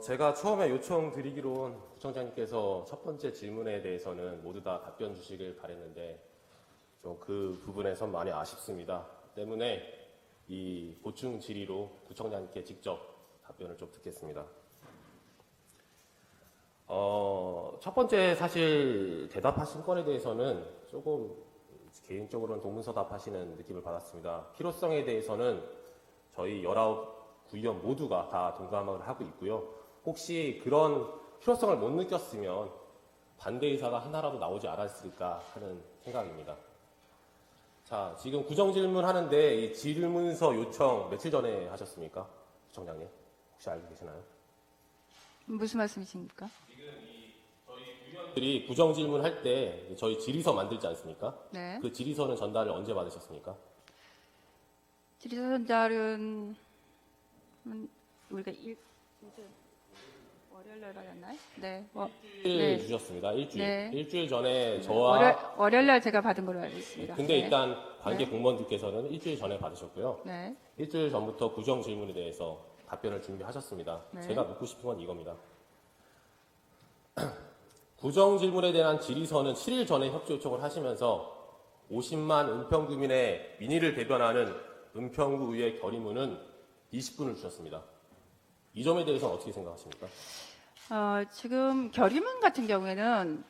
제가 처음에 요청드리기로 구청장님께서 첫 번째 질문에 대해서는 모두 다 답변 주시길 바랬는데 좀 그 부분에선 많이 아쉽습니다. 때문에 이 보충 질의로 구청장님께 직접 답변을 좀 듣겠습니다. 첫 번째 사실 대답하신 건에 대해서는 조금 개인적으로는 동문서답하시는 느낌을 받았습니다. 필요성에 대해서는 저희 19구의원 모두가 다 동감을 하고 있고요. 혹시 그런 필요성을 못 느꼈으면 반대 의사가 하나라도 나오지 않았을까 하는 생각입니다. 자, 지금 구정질문 하는데 이 질문서 요청 며칠 전에 하셨습니까? 구청장님 혹시 알고 계시나요? 무슨 말씀이십니까? 들이 구정질문 할 때 저희 질의서 만들지 않습니까? 네. 그 질의서는 전달을 언제 받으셨습니까? 질의서 전달은 우리가 월요일 날 받았나요? 네. 일주일 주셨습니다. 일주일. 네. 일주일 전에 저와 월요일 날 제가 받은 걸로 알고 있습니다. 근데 네. 일단 관계 공무원들께서는 일주일 전에 받으셨고요. 네. 일주일 전부터 구정 질문에 대해서 답변을 준비하셨습니다. 네. 제가 묻고 싶은 건 이겁니다. 구정 질문에 대한 질의서는 7일 전에 협조 요청을 하시면서 50만 은평구민의 민의를 대변하는 은평구 의회 결의문은 20분을 주셨습니다. 이 점에 대해서는 어떻게 생각하십니까? 지금 결의문 같은 경우에는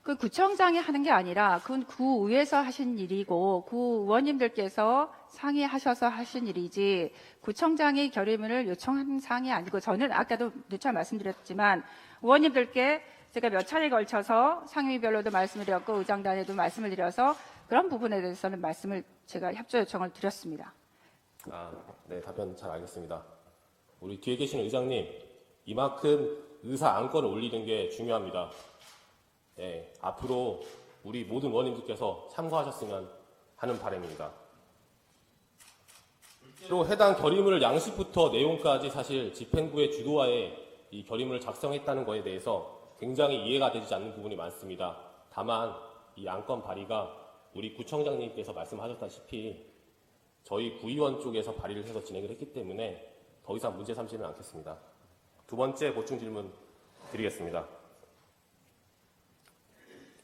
그 구청장이 하는 게 아니라 그건 구의회에서 하신 일이고 구 의원님들께서 상의하셔서 하신 일이지 구청장이 결의문을 요청한 사항이 아니고 저는 아까도 누차 말씀드렸지만 의원님들께 제가 몇 차례에 걸쳐서 상임위별로도 말씀을 드렸고 의장단에도 말씀을 드려서 그런 부분에 대해서는 제가 협조 요청을 드렸습니다. 네, 답변 잘 알겠습니다. 우리 뒤에 계신 의장님, 이만큼 의사 안건을 올리는 게 중요합니다. 네, 앞으로 우리 모든 의원님들께서 참고하셨으면 하는 바람입니다. 또 해당 결의문을 양식부터 내용까지 사실 집행부의 주도하에 이 결의문을 작성했다는 것에 대해서 굉장히 이해가 되지 않는 부분이 많습니다. 다만 이 안건 발의가 우리 구청장님께서 말씀하셨다시피 저희 구의원 쪽에서 발의를 해서 진행을 했기 때문에 더 이상 문제 삼지는 않겠습니다. 두 번째 보충 질문 드리겠습니다.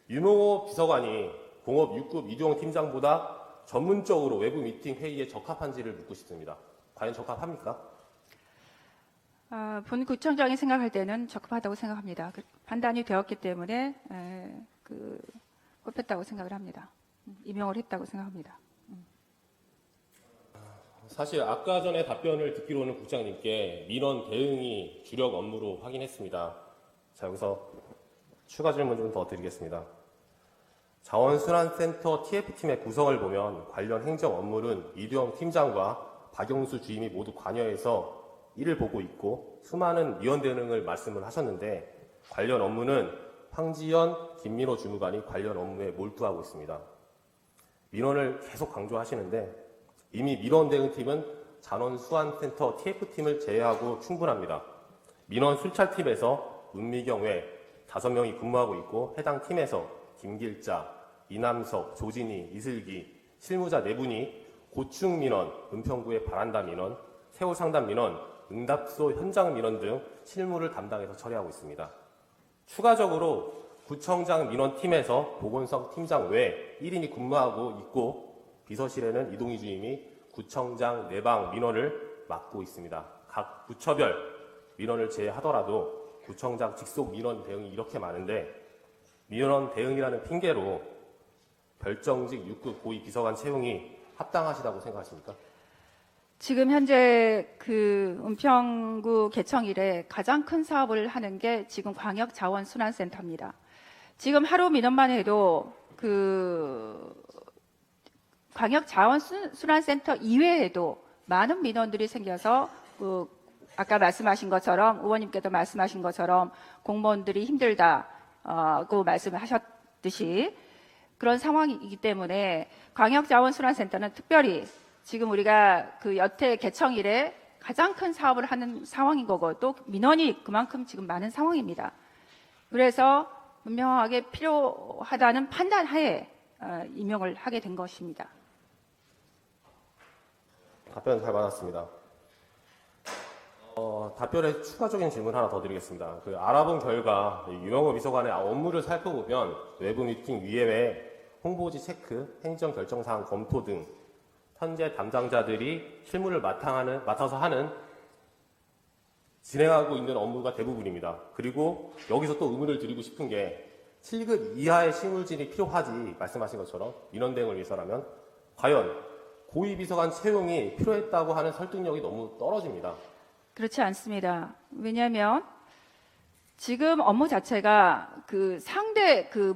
윤홍호 비서관이 공업 6급 이두영 팀장보다 전문적으로 외부 미팅 회의에 적합한지를 묻고 싶습니다. 과연 적합합니까? 본 구청장이 생각할 때는 적합하다고 생각합니다. 판단이 되었기 때문에 뽑혔다고 생각을 합니다. 임용을 했다고 생각합니다. 사실 아까 전에 답변을 듣기로는 국장님께 민원 대응이 주력 업무로 확인했습니다. 자, 여기서 추가 질문 좀 더 드리겠습니다. 자원순환센터 TF팀의 구성을 보면 관련 행정 업무는 이두영 팀장과 박영수 주임이 모두 관여해서 이를 보고 있고 수많은 위원 대응을 말씀을 하셨는데 관련 업무는 황지연, 김민호 주무관이 관련 업무에 몰두하고 있습니다. 민원을 계속 강조하시는데 이미 민원 대응팀은 자원순환센터 TF팀을 제외하고 충분합니다. 민원 순찰팀에서 문미경 외 5명이 근무하고 있고 해당 팀에서 김길자, 이남석, 조진희, 이슬기, 실무자 4분이 고충 민원, 은평구의 바란다 민원, 세호 상담 민원, 응답소 현장 민원 등 실무를 담당해서 처리하고 있습니다. 추가적으로 구청장 민원팀에서 보건성 팀장 외 1인이 근무하고 있고 비서실에는 이동희 주임이 구청장 내방 민원을 맡고 있습니다. 각 부처별 민원을 제외하더라도 구청장 직속 민원 대응이 이렇게 많은데 민원 대응이라는 핑계로 별정직 6급 고위 비서관 채용이 합당하시다고 생각하십니까? 지금 현재 그 은평구 개청 이래 가장 큰 사업을 하는 게 지금 광역자원순환센터입니다. 지금 하루 민원만 해도 그 광역자원순환센터 이외에도 많은 민원들이 생겨서 아까 말씀하신 것처럼 의원님께도 말씀하신 것처럼 공무원들이 힘들다고 말씀을 하셨듯이 그런 상황이기 때문에 광역자원순환센터는 특별히 지금 우리가 그 여태 개청 이래 가장 큰 사업을 하는 상황인 거고 또 민원이 그만큼 지금 많은 상황입니다. 그래서 분명하게 필요하다는 판단하에 임명을 하게 된 것입니다. 답변 잘 받았습니다. 답변에 추가적인 질문 하나 더 드리겠습니다. 알아본 결과 유영호 비서관의 업무를 살펴보면 외부 미팅 위외 홍보지 체크, 행정 결정사항 검토 등 현재 담당자들이 실무를 맡아서 하는 진행하고 있는 업무가 대부분입니다. 그리고 여기서 또 의문을 드리고 싶은 게 7급 이하의 실무진이 필요하지 말씀하신 것처럼 민원 대응을 위해서라면 과연 고위 비서관 채용이 필요했다고 하는 설득력이 너무 떨어집니다. 그렇지 않습니다. 왜냐하면 지금 업무 자체가 그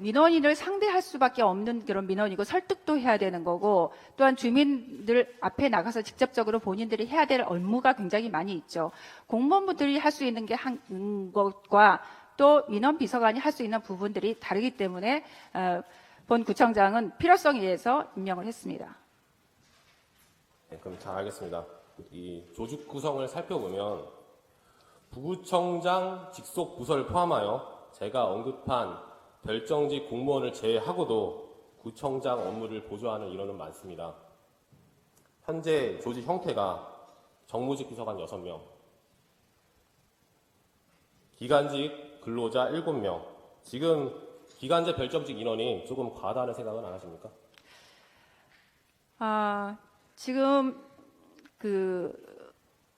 민원인을 상대할 수밖에 없는 그런 민원이고 설득도 해야 되는 거고 또한 주민들 앞에 나가서 직접적으로 본인들이 해야 될 업무가 굉장히 많이 있죠. 공무원분들이 할 수 있는 게 한 것과 또 민원 비서관이 할 수 있는 부분들이 다르기 때문에 본 구청장은 필요성에 의해서 임명을 했습니다. 네, 그럼 잘 알겠습니다. 이 조직 구성을 살펴보면 부구청장 직속 부서를 포함하여 제가 언급한 별정직 공무원을 제외하고도 구청장 업무를 보조하는 인원은 많습니다. 현재 조직 형태가 정무직 비서관 6명, 기간직 근로자 7명, 지금 기간제 별정직 인원이 조금 과다하는 생각은 안 하십니까? 지금 그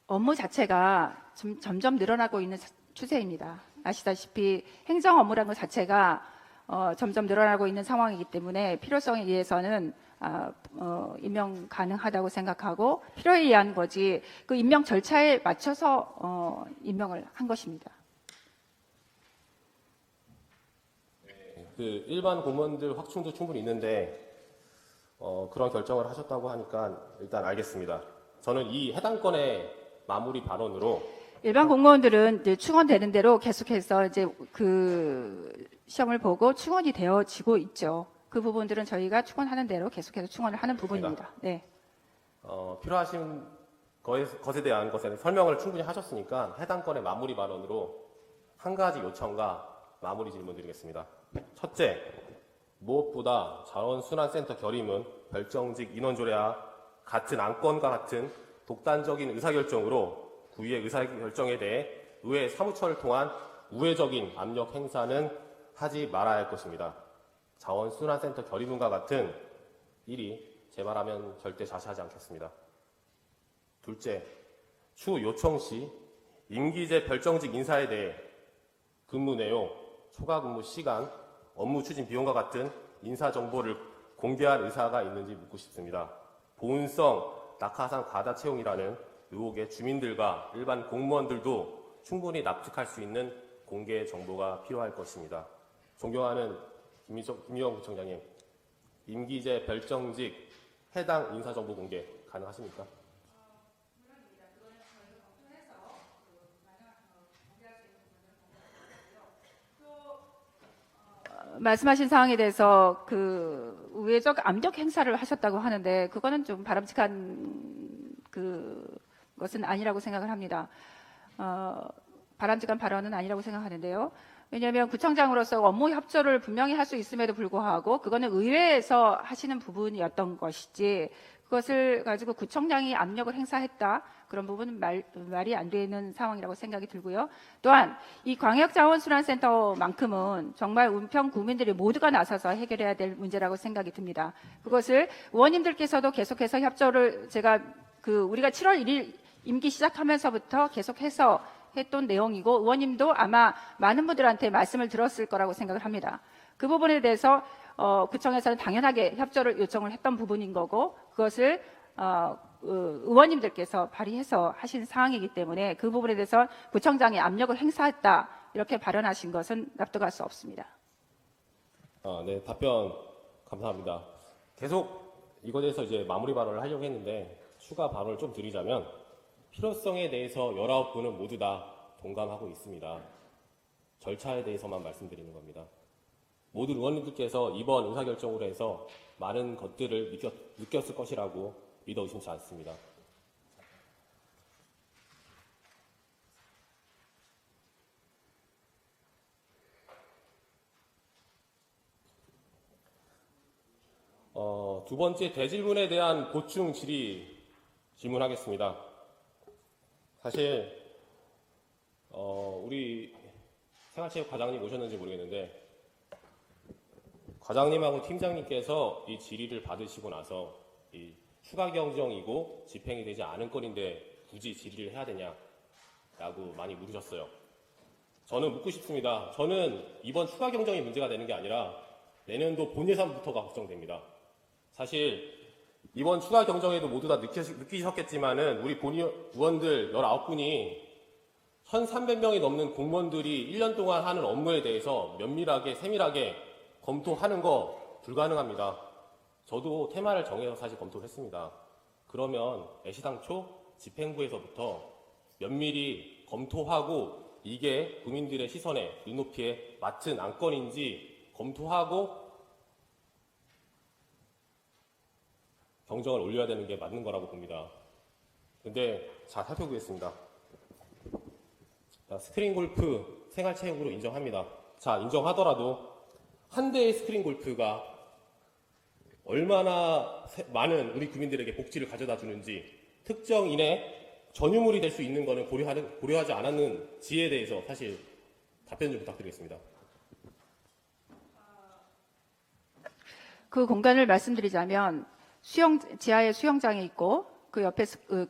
업무 자체가 점점 늘어나고 있는 추세입니다. 아시다시피 행정 업무라는 것 자체가 점점 늘어나고 있는 상황이기 때문에 필요성에 의해서는 임명 가능하다고 생각하고 필요에 의한 거지 그 임명 절차에 맞춰서 임명을 한 것입니다. 그 일반 공무원들 확충도 충분히 있는데 그런 결정을 하셨다고 하니까 일단 알겠습니다. 저는 이 해당 건의 마무리 발언으로 일반 공무원들은 이제 충원되는 대로 계속해서 이제 그 시험을 보고 충원이 되어지고 있죠. 그 부분들은 저희가 충원하는 대로 계속해서 충원을 하는 부분입니다. 네. 필요하신 것에 대한 것에 설명을 충분히 하셨으니까 해당 건의 마무리 발언으로 한 가지 요청과 마무리 질문 드리겠습니다. 첫째, 무엇보다 자원순환센터 결임은 별정직 인원조례와 같은 안건과 같은 독단적인 의사결정으로 구의의 의사결정에 대해 의회 사무처를 통한 우회적인 압력 행사는 하지 말아야 할 것입니다. 자원순환센터 결의문과 같은 일이 재발하면 절대 자시하지 않겠습니다. 둘째, 추후 요청 시 임기제 별정직 인사에 대해 근무 내용, 초과 근무 시간, 업무 추진 비용과 같은 인사 정보를 공개할 의사가 있는지 묻고 싶습니다. 보훈성 낙하산 과다 채용이라는 의혹에 주민들과 일반 공무원들도 충분히 납득할 수 있는 공개 정보가 필요할 것입니다. 존경하는 김유영 구청장님, 임기제 별정직 해당 인사정보 공개 가능하십니까? 말씀하신 사항에 대해서 그 우회적 압력 행사를 하셨다고 하는데 그거는 좀 바람직한 것은 아니라고 생각을 합니다. 바람직한 발언은 아니라고 생각하는데요. 왜냐하면 구청장으로서 업무 협조를 분명히 할 수 있음에도 불구하고 그거는 의회에서 하시는 부분이었던 것이지 그것을 가지고 구청장이 압력을 행사했다. 그런 부분은 말이 안 되는 상황이라고 생각이 들고요. 또한 이 광역자원순환센터만큼은 정말 은평 구민들이 모두가 나서서 해결해야 될 문제라고 생각이 듭니다. 그것을 의원님들께서도 계속해서 협조를 우리가 7월 1일 임기 시작하면서부터 계속해서 했던 내용이고 의원님도 아마 많은 분들한테 말씀을 들었을 거라고 생각을 합니다. 그 부분에 대해서 구청에서는 당연하게 협조를 요청을 했던 부분인 거고 그것을 의원님들께서 발의해서 하신 사항이기 때문에 그 부분에 대해서 구청장이 압력을 행사했다 이렇게 발언하신 것은 납득할 수 없습니다. 네, 답변 감사합니다. 계속 이거에 대해서 이제 마무리 발언을 하려고 했는데 추가 발언을 좀 드리자면 필요성에 대해서 19분은 모두 다 동감하고 있습니다. 절차에 대해서만 말씀드리는 겁니다. 모든 의원님들께서 이번 의사결정으로 해서 많은 것들을 느꼈을 것이라고 믿어 의심치 않습니다. 두 번째 대질문에 대한 보충 질의 질문하겠습니다. 사실 우리 생활체육 과장님 오셨는지 모르겠는데 과장님하고 팀장님께서 이 질의를 받으시고 나서 이 추가 경정이고 집행이 되지 않은 건인데 굳이 질의를 해야 되냐라고 많이 물으셨어요. 저는 묻고 싶습니다. 저는 이번 추가 경정이 문제가 되는 게 아니라 내년도 본 예산부터가 걱정됩니다. 사실 이번 추가 경정에도 모두 다 느끼셨겠지만은 우리 본 의원들 19분이 1,300명이 넘는 공무원들이 1년 동안 하는 업무에 대해서 면밀하게 세밀하게 검토하는 거 불가능합니다. 저도 테마를 정해서 사실 검토를 했습니다. 그러면 애시당초 집행부에서부터 면밀히 검토하고 이게 국민들의 시선에 눈높이에 맞춘 안건인지 검토하고 경정을 올려야 되는 게 맞는 거라고 봅니다. 근데 자 살펴보겠습니다. 자, 스크린 골프 생활체육으로 인정합니다. 자, 인정하더라도 한 대의 스크린 골프가 얼마나 많은 우리 국민들에게 복지를 가져다 주는지 특정인의 전유물이 될 수 있는 것은 고려하지 않았는지에 대해서 사실 답변 좀 부탁드리겠습니다. 그 공간을 말씀드리자면 지하에 수영장이 있고 그 옆에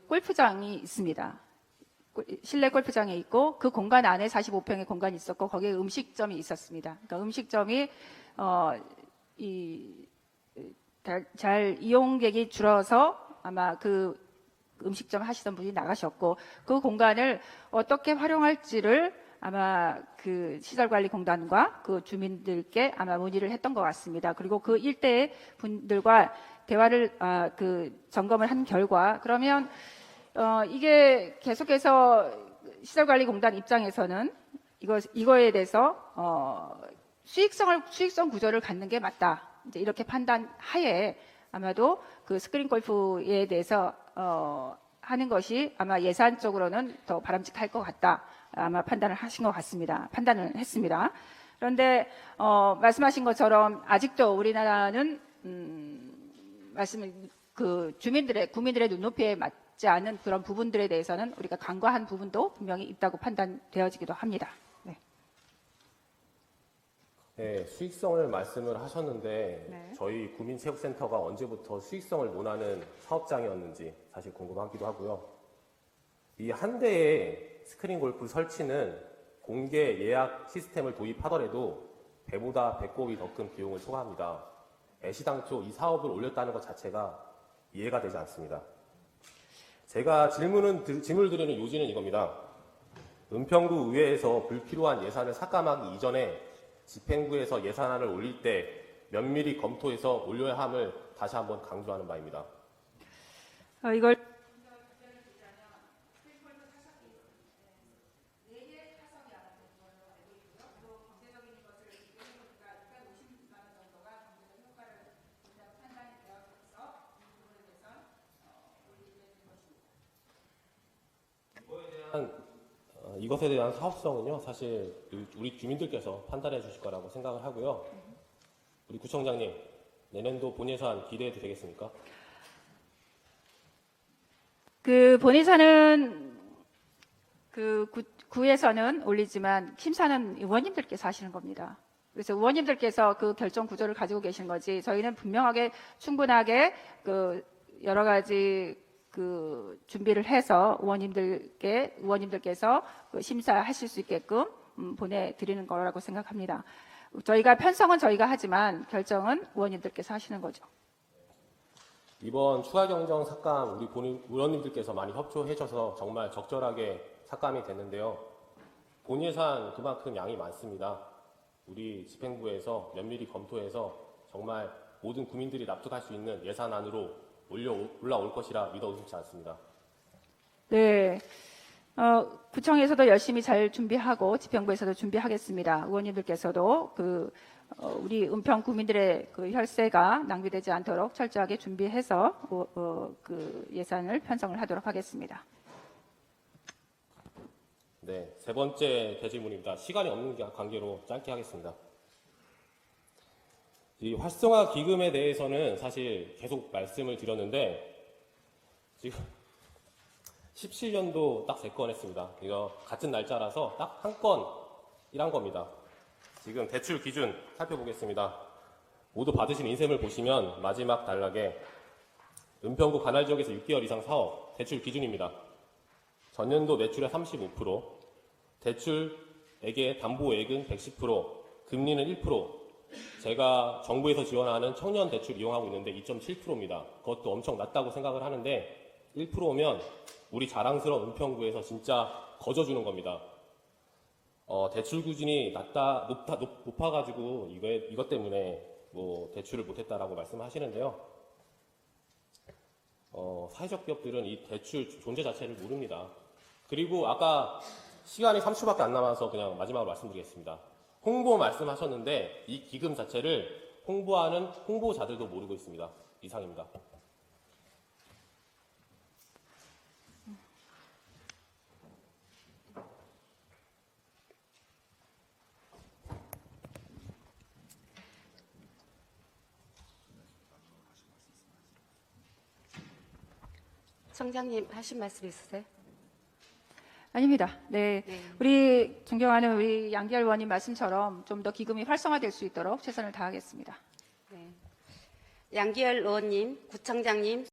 골프장이 있습니다. 실내 골프장에 있고 그 공간 안에 45평의 공간이 있었고 거기에 음식점이 있었습니다. 그러니까 음식점이 잘 이용객이 줄어서 아마 그 음식점 하시던 분이 나가셨고 그 공간을 어떻게 활용할지를 아마 그 시설관리공단과 그 주민들께 아마 문의를 했던 것 같습니다. 그리고 그 일대 분들과 대화를 점검을 한 결과 그러면 이게 계속해서 시설관리공단 입장에서는 이거에 대해서 수익성 구조를 갖는 게 맞다. 이제 이렇게 판단하에 아마도 그 스크린 골프에 대해서 하는 것이 아마 예산적으로는 더 바람직할 것 같다. 아마 판단을 하신 것 같습니다. 판단을 했습니다. 그런데 말씀하신 것처럼 아직도 우리나라는 국민들의 눈높이에 맞지 않은 그런 부분들에 대해서는 우리가 간과한 부분도 분명히 있다고 판단되어지기도 합니다. 네. 네, 수익성을 말씀을 하셨는데 네. 저희 구민체육센터가 언제부터 수익성을 논하는 사업장이었는지 사실 궁금하기도 하고요. 이 한 대의 스크린 골프 설치는 공개 예약 시스템을 도입하더라도 배보다 배꼽이 더 큰 비용을 초과합니다. 애시당초 이 사업을 올렸다는 것 자체가 이해가 되지 않습니다. 제가 질문을 드리는 요지는 이겁니다. 은평구 의회에서 불필요한 예산을 삭감하기 이전에 집행부에서 예산안을 올릴 때 면밀히 검토해서 올려야 함을 다시 한번 강조하는 바입니다. 이걸 이것에 대한 사업성은요, 사실 우리 주민들께서 판단해 주실 거라고 생각을 하고요. 우리 구청장님, 내년도 본 예산 기대해도 되겠습니까? 그 본의사는 그 구에서는 올리지만 심사는 의원님들께서 하시는 겁니다. 그래서 의원님들께서 그 결정 구조를 가지고 계신 거지 저희는 분명하게 충분하게 그 여러 가지 그 준비를 해서 의원님들께서 그 심사하실 수 있게끔 보내드리는 거라고 생각합니다. 저희가 편성은 저희가 하지만 결정은 의원님들께서 하시는 거죠. 이번 추가 경정 삭감 우리 본인 의원님들께서 많이 협조해 주셔서 정말 적절하게 삭감이 됐는데요. 본 예산 그만큼 양이 많습니다. 우리 집행부에서 면밀히 검토해서 정말 모든 국민들이 납득할 수 있는 예산안으로 올라올 것이라 믿어 의심치 않습니다. 네. 구청에서도 열심히 잘 준비하고 집행부에서도 준비하겠습니다. 의원님들께서도 우리 은평 구민들의 그 혈세가 낭비되지 않도록 철저하게 준비해서 그 예산을 편성을 하도록 하겠습니다. 네, 세 번째 대질문입니다. 시간이 없는 관계로 짧게 하겠습니다. 이 활성화 기금에 대해서는 사실 계속 말씀을 드렸는데 지금 17년도 딱 3건 했습니다. 이거 같은 날짜라서 딱 한 건 일한 겁니다. 지금 대출 기준 살펴보겠습니다. 모두 받으신 인셈을 보시면 마지막 단락에 은평구 관할 지역에서 6개월 이상 사업 대출 기준입니다. 전년도 매출의 35%, 대출액의 담보액은 110%, 금리는 1%, 제가 정부에서 지원하는 청년 대출 이용하고 있는데 2.7%입니다. 그것도 엄청 낮다고 생각을 하는데 1%면 우리 자랑스러운 은평구에서 진짜 거저주는 겁니다. 대출 기준이 높아가지고 이것 때문에 뭐 대출을 못했다라고 말씀하시는데요. 사회적 기업들은 이 대출 존재 자체를 모릅니다. 그리고 아까 시간이 30초밖에 안 남아서 그냥 마지막으로 말씀드리겠습니다. 홍보 말씀하셨는데 이 기금 자체를 홍보하는 홍보자들도 모르고 있습니다. 이상입니다. 청장님 하신 말씀 있으세요? 아닙니다. 네. 네. 우리 존경하는 우리 양기열 의원님 말씀처럼 좀 더 기금이 활성화될 수 있도록 최선을 다하겠습니다. 네. 양기열 의원님, 구청장님,